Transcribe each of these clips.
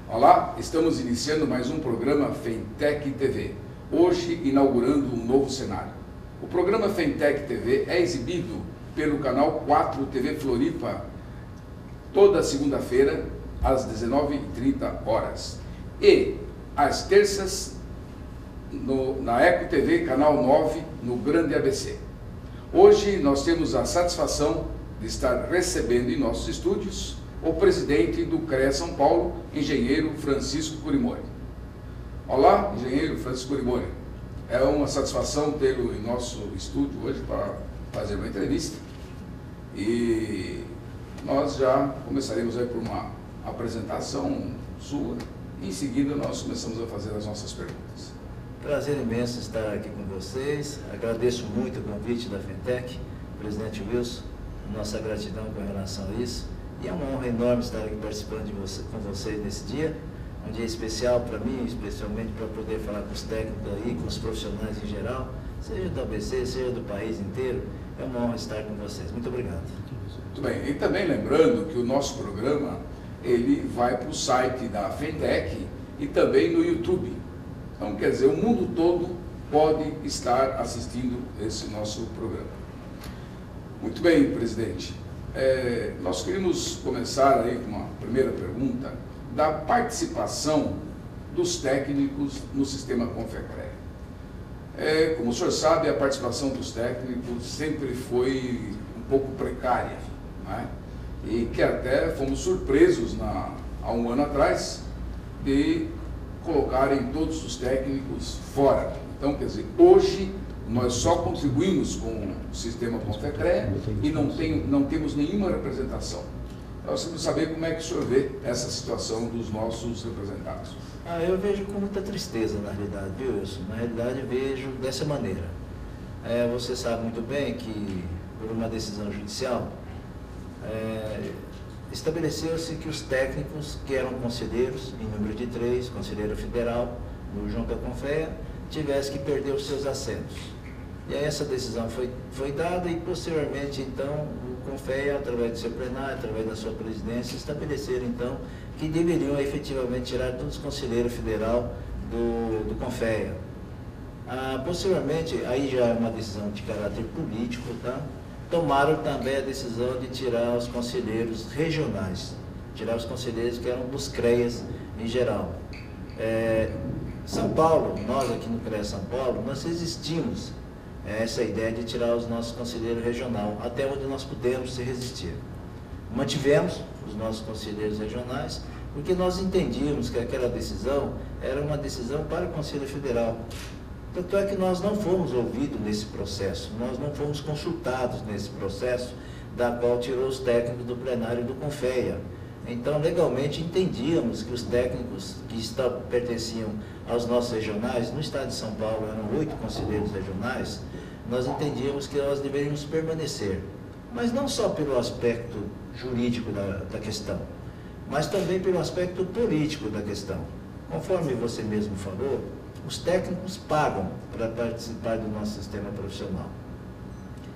Olá, estamos iniciando mais um programa Fentec TV, hoje inaugurando um novo cenário. O programa Fentec TV é exibido pelo canal 4 TV Floripa, toda segunda-feira, às 19h30, e às terças, na Eco TV, canal 9, no Grande ABC. Hoje nós temos a satisfação de estar recebendo em nossos estúdios o presidente do CREA São Paulo, engenheiro Francisco Curimori. Olá, engenheiro Francisco Curimori. É uma satisfação tê-lo em nosso estúdio hoje para fazer uma entrevista. E nós já começaremos aí por uma apresentação sua e em seguida nós começamos a fazer as nossas perguntas. Prazer imenso estar aqui com vocês. Agradeço muito o convite da Fentec, presidente Wilson, nossa gratidão com relação a isso. E é uma honra enorme estar aqui participando com vocês nesse dia, um dia especial para mim, especialmente para poder falar com os técnicos aí, com os profissionais em geral, seja do ABC, seja do país inteiro. É uma honra estar com vocês. Muito obrigado. Muito bem. E também lembrando que o nosso programa, ele vai para o site da Fentec e também no YouTube. Então, quer dizer, o mundo todo pode estar assistindo esse nosso programa. Muito bem, presidente. Nós queríamos começar aí com uma primeira pergunta da participação dos técnicos no sistema Confecre. Como o senhor sabe, a participação dos técnicos sempre foi um pouco precária, né? E que até fomos surpresos há um ano atrás de colocarem todos os técnicos fora. Então, quer dizer, hoje nós só contribuímos com o sistema Confecre e não temos nenhuma representação. Nós queremos saber como é que o senhor vê essa situação dos nossos representados. Eu vejo com muita tristeza, na realidade, viu, Wilson? Na realidade, vejo dessa maneira. Você sabe muito bem que, por uma decisão judicial, estabeleceu-se que os técnicos que eram conselheiros, em número de 3, conselheiro federal, no junto à Confea, tivessem que perder os seus assentos. E aí essa decisão foi dada e, posteriormente, então, o Confea, através do seu plenário, através da sua presidência, estabeleceram, então, que deveriam efetivamente tirar todos os conselheiros federal do Confea. Posteriormente, aí já é uma decisão de caráter político, tá? Tomaram também a decisão de tirar os conselheiros regionais, tirar os conselheiros que eram dos CREAs em geral. São Paulo, nós aqui no CREA São Paulo, nós resistimos a essa ideia de tirar os nossos conselheiros regionais, até onde nós pudemos se resistir. Mantivemos os nossos conselheiros regionais, porque nós entendíamos que aquela decisão era uma decisão para o Conselho Federal. Tanto é que nós não fomos ouvidos nesse processo, nós não fomos consultados nesse processo, da qual tirou os técnicos do plenário do Confea. Então, legalmente, entendíamos que os técnicos que pertenciam aos nossos regionais, no estado de São Paulo eram 8 conselheiros regionais, nós entendíamos que nós deveríamos permanecer. Mas não só pelo aspecto jurídico da questão, mas também pelo aspecto político da questão. Conforme você mesmo falou, os técnicos pagam para participar do nosso sistema profissional.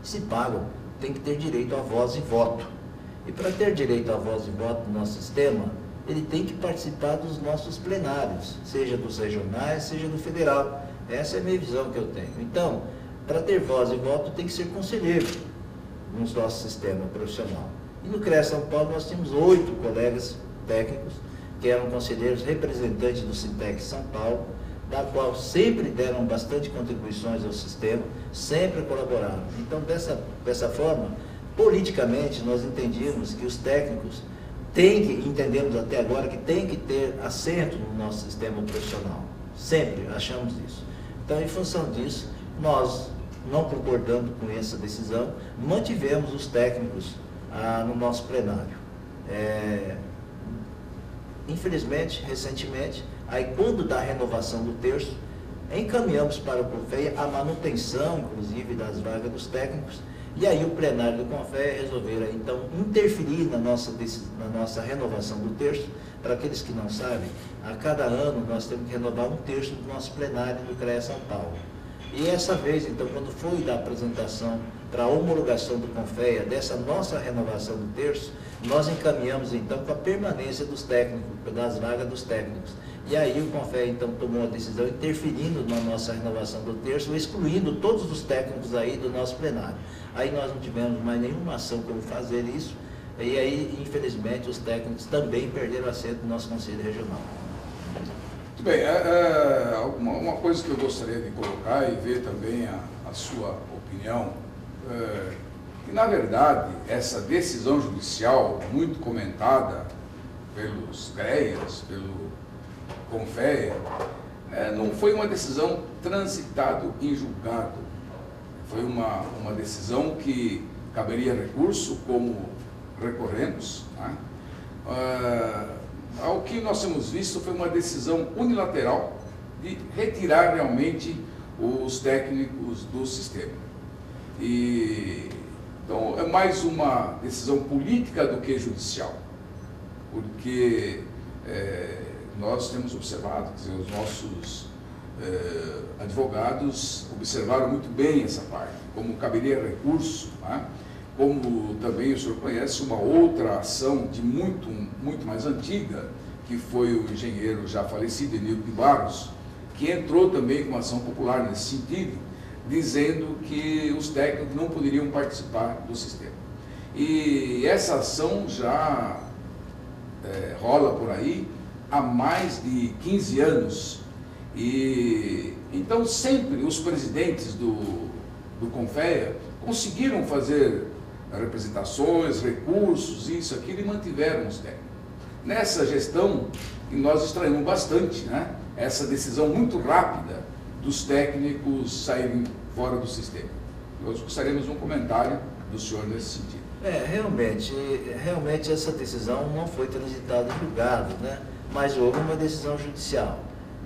Se pagam, tem que ter direito a voz e voto. E para ter direito a voz e voto no nosso sistema, ele tem que participar dos nossos plenários, seja dos regionais, seja do federal. Essa é a minha visão que eu tenho. Então, para ter voz e voto, tem que ser conselheiro no nosso sistema profissional. E no CREA São Paulo, nós temos 8 colegas técnicos, que eram conselheiros representantes do Sintec São Paulo, da qual sempre deram bastante contribuições ao sistema, sempre colaboraram. Então, dessa forma, politicamente, nós entendíamos que os técnicos entendemos até agora que tem que ter assento no nosso sistema profissional. Sempre achamos isso. Então, em função disso, nós, não concordando com essa decisão, mantivemos os técnicos no nosso plenário. Infelizmente, recentemente, aí quando da renovação do terço, encaminhamos para o Confea a manutenção, inclusive, das vagas dos técnicos, e aí o plenário do Confea resolveram, então, interferir na nossa renovação do terço. Para aqueles que não sabem, a cada ano nós temos que renovar um terço do nosso plenário do CREA São Paulo. E essa vez, então, quando foi da apresentação para a homologação do CONFEA, dessa nossa renovação do terço, nós encaminhamos, então, com a permanência dos técnicos, das vagas dos técnicos. E aí o CONFEA, então, tomou a decisão, interferindo na nossa renovação do terço, excluindo todos os técnicos aí do nosso plenário. Aí nós não tivemos mais nenhuma ação como fazer isso, e aí, infelizmente, os técnicos também perderam assento no nosso Conselho Regional. Muito bem, uma coisa que eu gostaria de colocar e ver também a sua opinião, que na verdade essa decisão judicial muito comentada pelos CREAs, pelo CONFEA, não foi uma decisão transitada em julgado, foi uma decisão que caberia recurso, como recorremos, né? Ao que nós temos visto foi uma decisão unilateral de retirar realmente os técnicos do sistema. Então, é mais uma decisão política do que judicial, porque nós temos observado, quer dizer, os nossos advogados observaram muito bem essa parte, como caberia recurso, né? Como também o senhor conhece uma outra ação de muito mais antiga, que foi o engenheiro já falecido, Enildo de Barros, que entrou também com uma ação popular nesse sentido, dizendo que os técnicos não poderiam participar do sistema. E essa ação já rola por aí há mais de 15 anos. E então sempre os presidentes do CONFEA conseguiram fazer representações, recursos, isso, aquilo, e mantiveram os técnicos. Nessa gestão, nós estranhamos bastante, né, essa decisão muito rápida dos técnicos saírem fora do sistema. Nós gostaríamos de um comentário do senhor nesse sentido. Realmente essa decisão não foi transitada em julgado, né, mas houve uma decisão judicial.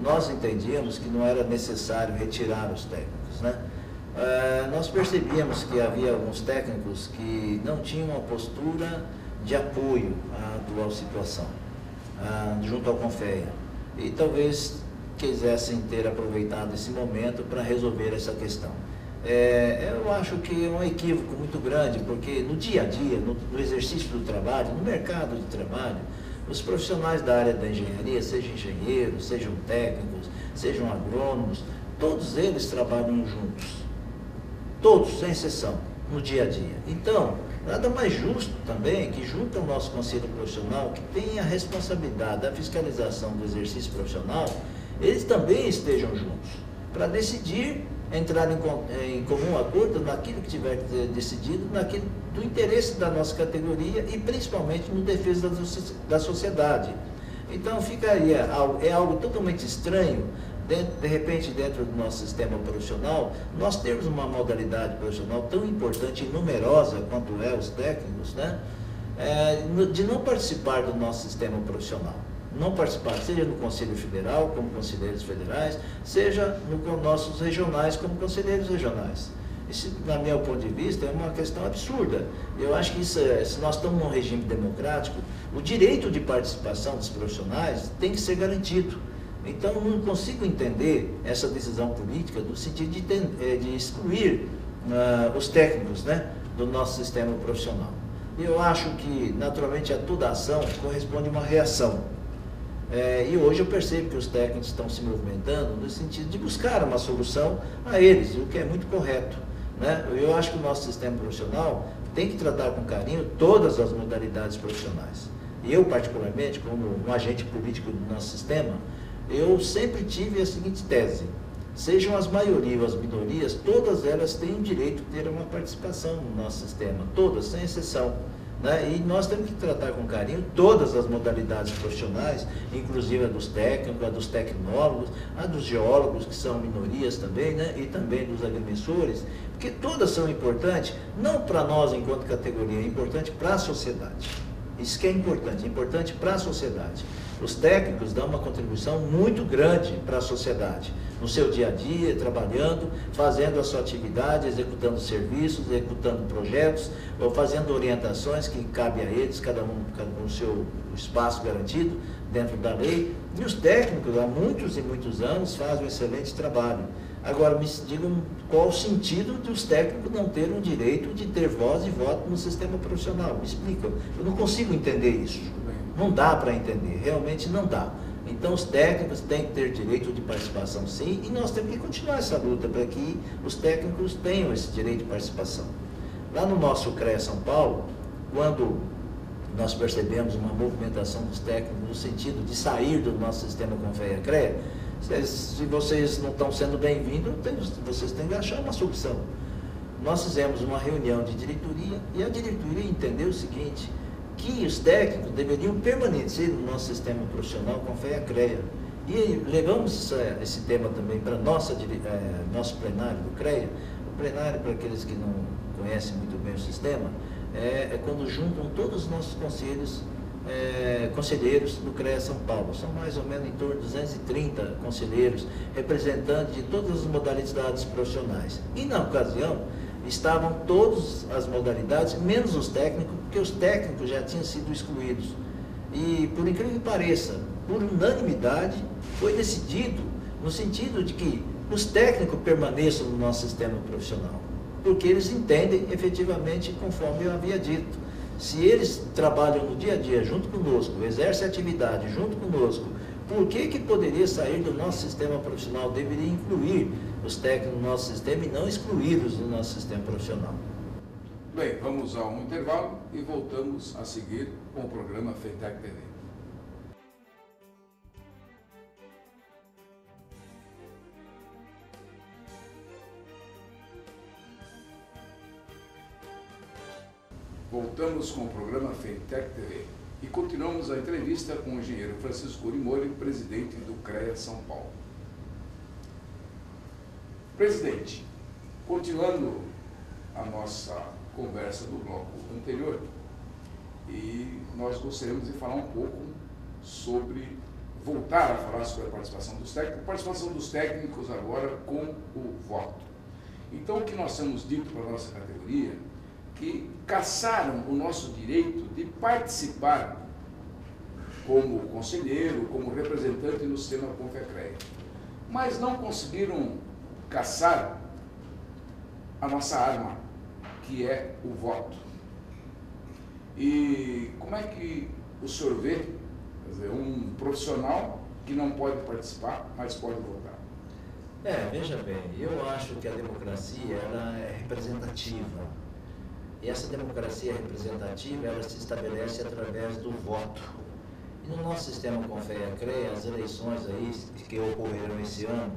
Nós entendíamos que não era necessário retirar os técnicos, né? Nós percebíamos que havia alguns técnicos que não tinham uma postura de apoio à atual situação, junto ao CONFEA, e talvez quisessem ter aproveitado esse momento para resolver essa questão. Eu acho que é um equívoco muito grande, porque no dia a dia, no exercício do trabalho, no mercado de trabalho, os profissionais da área da engenharia, sejam engenheiros, sejam técnicos, sejam agrônomos, todos eles trabalham juntos. Todos, sem exceção, no dia a dia. Então, nada mais justo também que, junto ao nosso conselho profissional, que tem a responsabilidade da fiscalização do exercício profissional, eles também estejam juntos, para decidir, entrar em comum acordo naquilo que tiver decidido, naquilo do interesse da nossa categoria e principalmente no defesa da sociedade. Então, é algo totalmente estranho, de repente, dentro do nosso sistema profissional, nós temos uma modalidade profissional tão importante e numerosa quanto os técnicos, né? De não participar do nosso sistema profissional. Não participar, seja no Conselho Federal, como conselheiros federais, seja nos nossos regionais, como conselheiros regionais. Isso, na meu ponto de vista, é uma questão absurda. Eu acho que se nós estamos num regime democrático, o direito de participação dos profissionais tem que ser garantido. Então, não consigo entender essa decisão política no sentido de excluir os técnicos, né, do nosso sistema profissional. Eu acho que, naturalmente, a toda ação corresponde a uma reação. E hoje eu percebo que os técnicos estão se movimentando no sentido de buscar uma solução a eles, o que é muito correto, né? Eu acho que o nosso sistema profissional tem que tratar com carinho todas as modalidades profissionais. E eu, particularmente, como um agente político do nosso sistema, eu sempre tive a seguinte tese: sejam as maiorias ou as minorias, todas elas têm o direito de ter uma participação no nosso sistema, todas, sem exceção, né? E nós temos que tratar com carinho todas as modalidades profissionais, inclusive a dos técnicos, a dos tecnólogos, a dos geólogos, que são minorias também, né? E também dos agrimensores, porque todas são importantes, não para nós enquanto categoria, é importante para a sociedade. Isso que é importante para a sociedade. Os técnicos dão uma contribuição muito grande para a sociedade, no seu dia a dia, trabalhando, fazendo a sua atividade, executando serviços, executando projetos, ou fazendo orientações que cabem a eles, cada um com o seu espaço garantido dentro da lei. E os técnicos, há muitos e muitos anos, fazem um excelente trabalho. Agora, me digam qual o sentido de os técnicos não terem o direito de ter voz e voto no sistema profissional. Me explica. Eu não consigo entender isso. Não dá para entender, realmente não dá. Então, os técnicos têm que ter direito de participação, sim, e nós temos que continuar essa luta para que os técnicos tenham esse direito de participação. Lá no nosso CREA São Paulo, quando nós percebemos uma movimentação dos técnicos no sentido de sair do nosso sistema CONFEA-CREA, se vocês não estão sendo bem-vindos, vocês têm que achar uma solução. Nós fizemos uma reunião de diretoria e a diretoria entendeu o seguinte, que os técnicos deveriam permanecer no nosso sistema profissional CONFEA-CREA. E levamos esse tema também para nosso plenário do CREA. O plenário, para aqueles que não conhecem muito bem o sistema, é quando juntam todos os nossos conselheiros do CREA São Paulo. São mais ou menos em torno de 230 conselheiros, representantes de todas as modalidades profissionais. E na ocasião, estavam todas as modalidades, menos os técnicos, porque os técnicos já tinham sido excluídos. E, por incrível que pareça, por unanimidade, foi decidido no sentido de que os técnicos permaneçam no nosso sistema profissional, porque eles entendem efetivamente conforme eu havia dito. Se eles trabalham no dia a dia junto conosco, exercem atividade junto conosco, por que poderia sair do nosso sistema profissional? Deveria incluir os técnicos no nosso sistema e não excluí-los do nosso sistema profissional. Bem, vamos a um intervalo e voltamos a seguir com o programa FETEC TV. Voltamos com o programa FETEC TV e continuamos a entrevista com o engenheiro Francisco Urimoli, presidente do CREA São Paulo. Presidente, continuando a nossa conversa do bloco anterior, e nós gostaríamos de falar um pouco sobre, voltar a falar sobre a participação dos técnicos agora com o voto. Então, o que nós temos dito para a nossa categoria, que caçaram o nosso direito de participar como conselheiro, como representante no sistema CONFEA-CREA, mas não conseguiram caçar a nossa arma, que é o voto. E como é que o senhor vê, quer dizer, um profissional que não pode participar, mas pode votar? Veja bem, eu acho que a democracia ela é representativa. E essa democracia representativa, ela se estabelece através do voto. E no nosso sistema CONFEA-CREA, as eleições aí que ocorreram esse ano,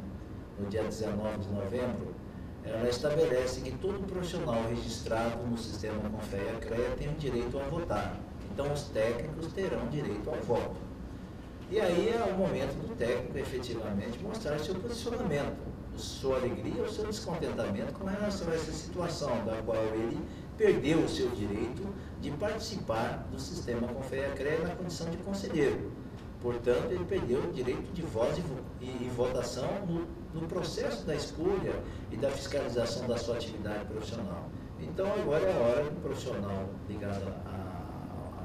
no dia 19 de novembro, ela estabelece que todo profissional registrado no sistema CONFEA-CREA tem o direito a votar. Então, os técnicos terão direito ao voto. E aí é o momento do técnico, efetivamente, mostrar seu posicionamento, sua alegria ou seu descontentamento com relação a essa situação, da qual ele perdeu o seu direito de participar do sistema CONFEA-CREA na condição de conselheiro. Portanto, ele perdeu o direito de voz e votação no processo da escolha e da fiscalização da sua atividade profissional. Então, agora é a hora do profissional ligado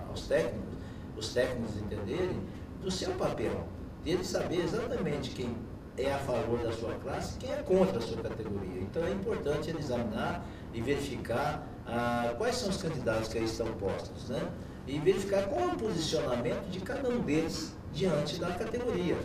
aos técnicos, os técnicos entenderem do seu papel, dele saber exatamente quem é a favor da sua classe e quem é contra a sua categoria. Então, é importante ele examinar e verificar quais são os candidatos que aí estão postos, né? E verificar qual é o posicionamento de cada um deles diante da categoria.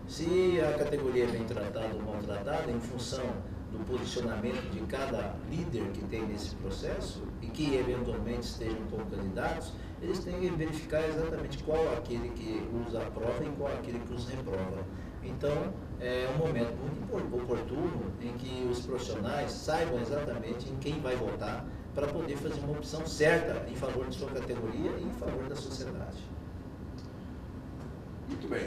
Se a categoria é bem tratada ou mal tratada, em função do posicionamento de cada líder que tem nesse processo e que eventualmente estejam como candidatos, eles têm que verificar exatamente qual é aquele que os aprova e qual é aquele que os reprova. Então, é um momento muito oportuno em que os profissionais saibam exatamente em quem vai votar para poder fazer uma opção certa em favor de sua categoria e em favor da sociedade. Muito bem.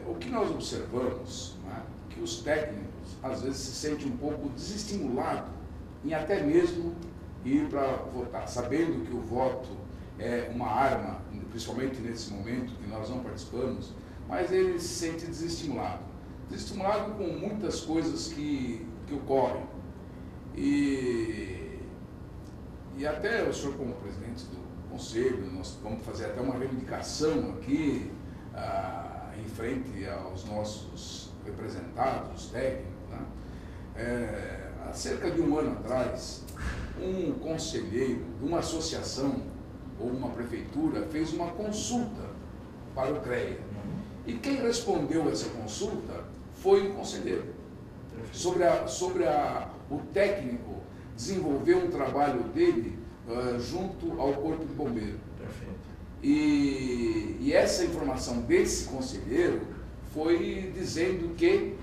O que nós observamos, né, que os técnicos às vezes se sentem um pouco desestimulados em até mesmo ir para votar, sabendo que o voto é uma arma, principalmente nesse momento que nós não participamos, mas ele se sente desestimulado com muitas coisas que ocorrem. E até o senhor, como presidente do conselho, nós vamos fazer até uma reivindicação aqui em frente aos nossos representados técnicos, né? há cerca de um ano atrás, um conselheiro de uma associação ou uma prefeitura fez uma consulta para o CREA. E quem respondeu essa consulta foi um conselheiro. O técnico desenvolver um trabalho dele junto ao Corpo de Bombeiro. Perfeito. E essa informação desse conselheiro foi dizendo que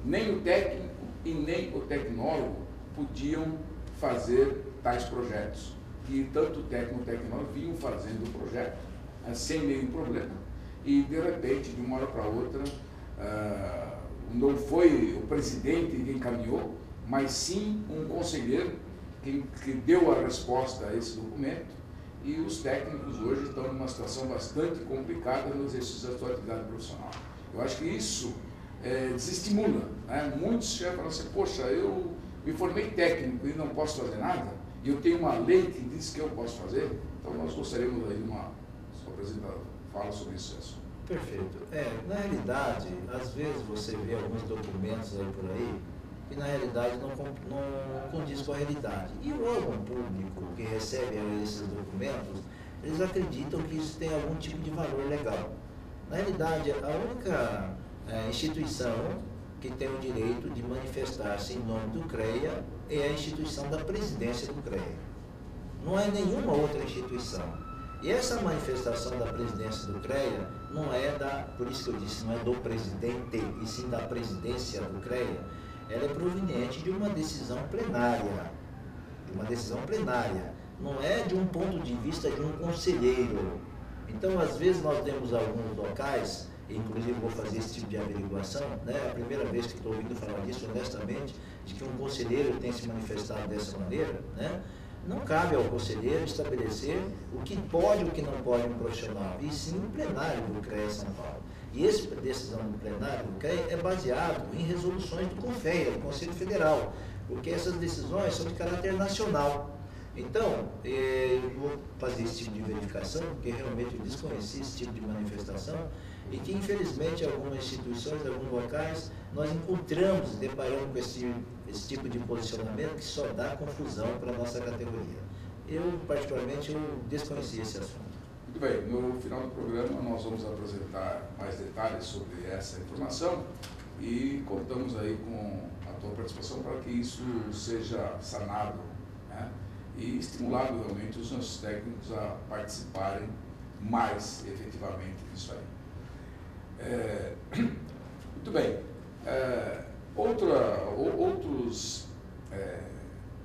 nem o técnico e nem o tecnólogo podiam fazer tais projetos. Que tanto o técnico e o tecnólogo vinham fazendo o projeto sem nenhum problema. E, de repente, de uma hora para outra, não foi o presidente que encaminhou, mas sim um conselheiro que deu a resposta a esse documento, e os técnicos hoje estão numa situação bastante complicada no exercício da sua atividade profissional. Eu acho que isso desestimula, né? Muitos chegam e falam assim: poxa, eu me formei técnico e não posso fazer nada, e eu tenho uma lei que diz que eu posso fazer. Então nós gostaríamos aí de uma apresentação, fala sobre isso. Perfeito. Na realidade, às vezes você vê alguns documentos aí por aí que na realidade não condiz com a realidade. E o órgão público que recebe esses documentos, eles acreditam que isso tem algum tipo de valor legal. Na realidade, a única instituição que tem o direito de manifestar-se em nome do CREA é a instituição da presidência do CREA. Não é nenhuma outra instituição. E essa manifestação da presidência do CREA não é por isso que eu disse, não é do presidente, e sim da presidência do CREA. Ela é proveniente de uma decisão plenária. Não é de um ponto de vista de um conselheiro. Então, às vezes, nós temos alguns locais, inclusive vou fazer esse tipo de averiguação, né? A primeira vez que estou ouvindo falar disso, honestamente, de que um conselheiro tem se manifestado dessa maneira, né? Não cabe ao conselheiro estabelecer o que pode e o que não pode um profissional, e sim o plenário do CREA São Paulo. E essa decisão do plenário do CREA é baseado em resoluções do CONFEA, do Conselho Federal, porque essas decisões são de caráter nacional. Então, eu vou fazer esse tipo de verificação, porque realmente eu desconheci esse tipo de manifestação, e que infelizmente algumas instituições, alguns locais, nós encontramos, deparamos com esse tipo de posicionamento que só dá confusão para a nossa categoria. Eu, particularmente, desconheci esse assunto. Muito bem, no final do programa nós vamos apresentar mais detalhes sobre essa informação e contamos aí com a tua participação para que isso seja sanado, né? E estimulado realmente os nossos técnicos a participarem mais efetivamente disso aí. Muito bem. Outros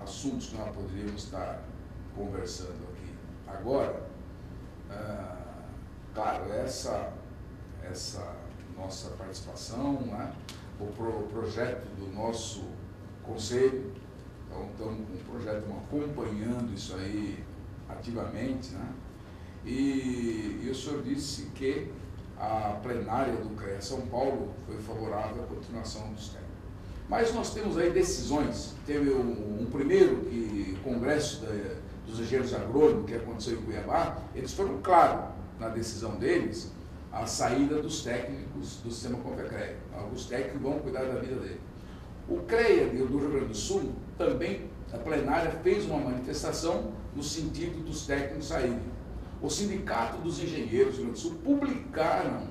assuntos que nós poderíamos estar conversando aqui agora, claro, essa nossa participação, né, o projeto do nosso conselho, então estamos com um projeto acompanhando isso aí ativamente, né, e o senhor disse que a plenária do CREA São Paulo foi favorável à continuação dos técnicos. Mas nós temos aí decisões. Teve um primeiro congresso dos engenheiros agrônomos que aconteceu em Cuiabá, eles foram claros na decisão deles a saída dos técnicos do sistema CONFEA-CREA. Os técnicos vão cuidar da vida dele. O CREA do Rio Grande do Sul também, a plenária fez uma manifestação no sentido dos técnicos saírem. O Sindicato dos Engenheiros do Rio Grande do Sul publicaram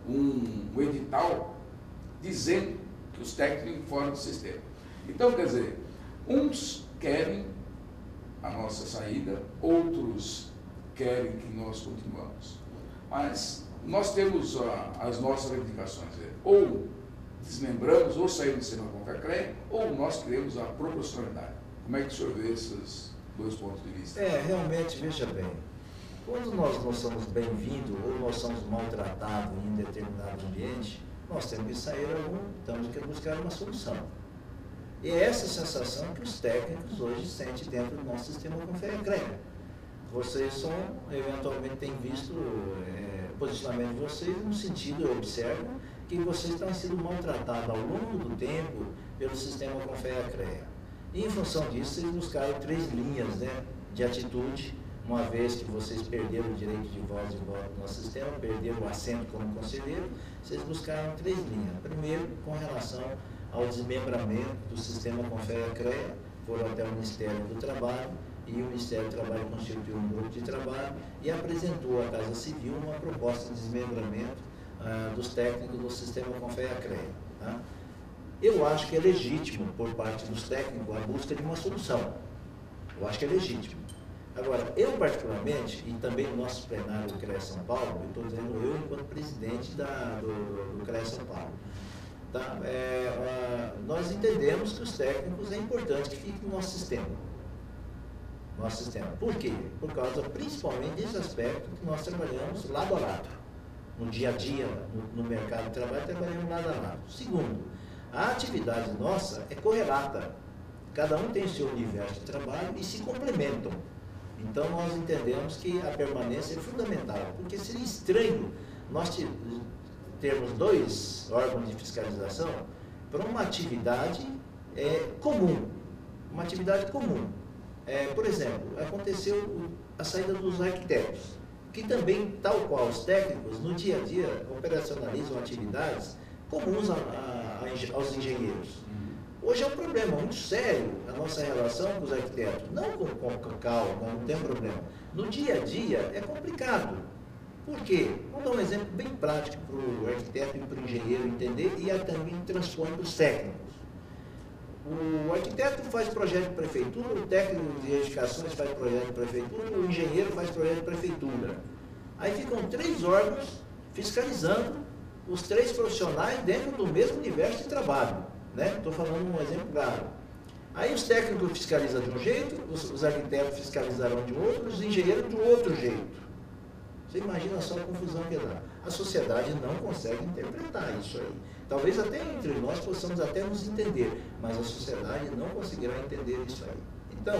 um edital dizendo que os técnicos fora do sistema. Então, quer dizer, uns querem a nossa saída, outros querem que nós continuamos. Mas nós temos as nossas reivindicações, ou desmembramos, ou saímos do sistema CONFEA-CREA, ou nós queremos a proporcionalidade. Como é que o senhor vê esses dois pontos de vista? Realmente, veja bem, quando nós não somos bem-vindos ou nós somos maltratados em um determinado ambiente, nós temos que sair temos que buscar uma solução. E é essa sensação que os técnicos hoje sentem dentro do nosso sistema CONFEA-CREA. Vocês eventualmente têm visto o posicionamento de vocês no sentido, eu observo, que vocês têm sido maltratados ao longo do tempo pelo sistema CONFEA-CREA. E em função disso, vocês buscaram 3 linhas, né, de atitude uma vez que vocês perderam o direito de voz e voto no nosso sistema, perderam o assento como conselheiro, vocês buscaram 3 linhas. Primeiro, com relação ao desmembramento do sistema Confea-CREA, foram até o Ministério do Trabalho, e o Ministério do Trabalho constituiu um grupo de trabalho e apresentou à Casa Civil uma proposta de desmembramento dos técnicos do sistema Confea-CREA. Tá? Eu acho que é legítimo, por parte dos técnicos, a busca de uma solução. Eu acho que é legítimo. Agora, eu particularmente, e também o nosso plenário do CREA São Paulo, eu estou dizendo eu enquanto presidente do CREA São Paulo, tá? Nós entendemos que os técnicos é importante que fiquem no nosso sistema. Por quê? Por causa principalmente desse aspecto que nós trabalhamos lado a lado. No dia a dia, no mercado de trabalho, trabalhamos lado a lado. Segundo, a atividade nossa é correlata. Cada um tem o seu universo de trabalho e se complementam. Então, nós entendemos que a permanência é fundamental, porque seria estranho nós termos 2 órgãos de fiscalização para uma atividade comum. Uma atividade comum. Por exemplo, aconteceu a saída dos arquitetos, que também, tal qual os técnicos, no dia a dia operacionalizam atividades comuns aos engenheiros. Hoje é um problema muito sério a nossa relação com os arquitetos, não com calma, não tem problema. No dia a dia é complicado. Por quê? Vou dar um exemplo bem prático para o arquiteto e para o engenheiro entender e também transpõe para os técnicos. O arquiteto faz projeto de prefeitura, o técnico de edificações faz projeto de prefeitura, o engenheiro faz projeto de prefeitura. Aí ficam 3 órgãos fiscalizando os 3 profissionais dentro do mesmo universo de trabalho. Estou falando um exemplo claro. Aí os técnicos fiscalizam de um jeito, os arquitetos fiscalizarão de outro, os engenheiros de outro jeito. Você imagina só a confusão que dá. A sociedade não consegue interpretar isso aí. Talvez até entre nós possamos até nos entender, mas a sociedade não conseguirá entender isso aí. Então,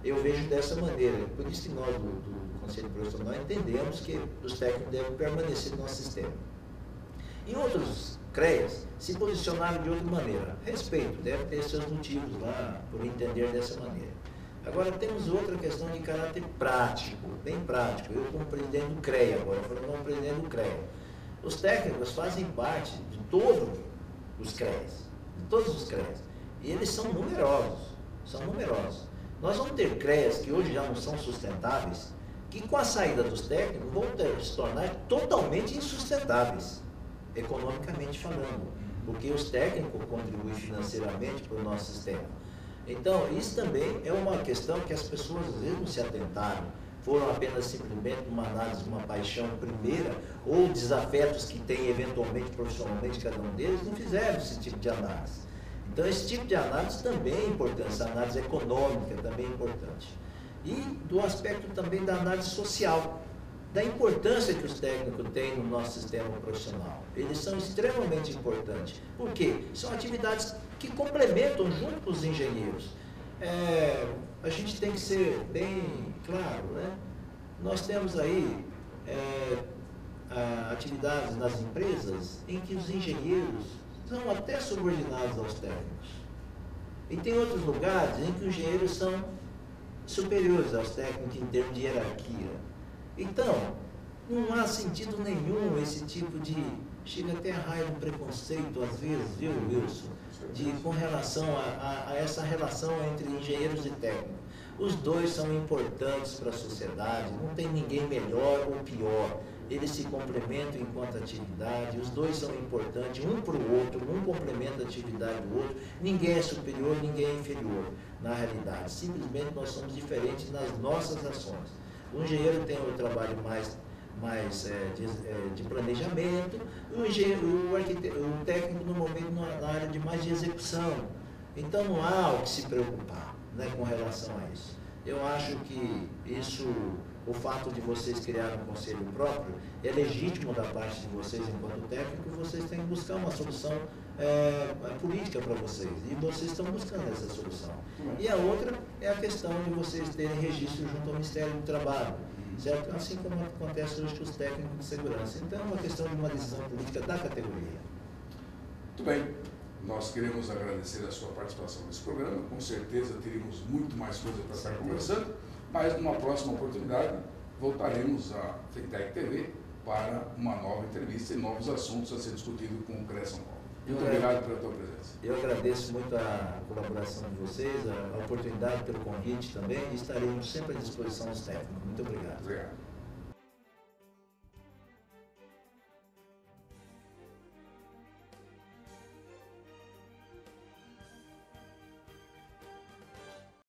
eu vejo dessa maneira. Por isso que nós, do Conselho Profissional, entendemos que os técnicos devem permanecer no nosso sistema. Em outros CREAs, se posicionaram de outra maneira. Respeito, deve ter seus motivos lá, por entender dessa maneira. Agora, temos outra questão de caráter prático, bem prático. Eu, como presidente do CREA, agora falando como presidente do CREA. Os técnicos fazem parte de todos os CREAs, e eles são numerosos, Nós vamos ter CREAs que hoje já não são sustentáveis, que com a saída dos técnicos vão se tornar totalmente insustentáveis, economicamente falando, porque os técnicos contribuem financeiramente para o nosso sistema. Então, isso também é uma questão que as pessoas às vezes não se atentaram, foram apenas simplesmente uma análise de uma paixão primeira, ou desafetos que tem eventualmente profissionalmente cada um deles, não fizeram esse tipo de análise. Então, esse tipo de análise também é importante, essa análise econômica também é importante. E do aspecto também da análise social, da importância que os técnicos têm no nosso sistema profissional. Eles são extremamente importantes. Por quê? São atividades que complementam junto com os engenheiros. A gente tem que ser bem claro, né? Nós temos aí atividades nas empresas em que os engenheiros são até subordinados aos técnicos. E tem outros lugares em que os engenheiros são superiores aos técnicos em termos de hierarquia. Então, não há sentido nenhum esse tipo de... Chega até a raiva, um preconceito, às vezes, viu, Wilson? Com relação a essa relação entre engenheiros e técnicos. Os dois são importantes para a sociedade, não tem ninguém melhor ou pior. Eles se complementam enquanto atividade, os dois são importantes, um para o outro, um complementa a atividade do outro. Ninguém é superior, ninguém é inferior, na realidade. Simplesmente nós somos diferentes nas nossas ações. O engenheiro tem o trabalho mais de planejamento, o técnico normalmente na área de mais de execução. Então não há o que se preocupar, né, com relação a isso. Eu acho que o fato de vocês criarem um conselho próprio é legítimo da parte de vocês enquanto técnico, vocês têm que buscar uma solução política para vocês, e vocês estão buscando essa solução. E a outra é a questão de vocês terem registro junto ao Ministério do Trabalho, certo? Assim como acontece hoje com os técnicos de segurança. Então é uma questão de uma decisão política da categoria. Muito bem. Nós queremos agradecer a sua participação nesse programa. Com certeza teríamos muito mais coisas para estar conversando, Mas numa próxima oportunidade voltaremos à Fintech TV para uma nova entrevista e novos assuntos a ser discutidos com o CREA São Paulo. Muito obrigado pela tua presença. Eu agradeço muito a colaboração de vocês, a oportunidade pelo convite também, e estaremos sempre à disposição dos técnicos. Muito obrigado. Obrigado.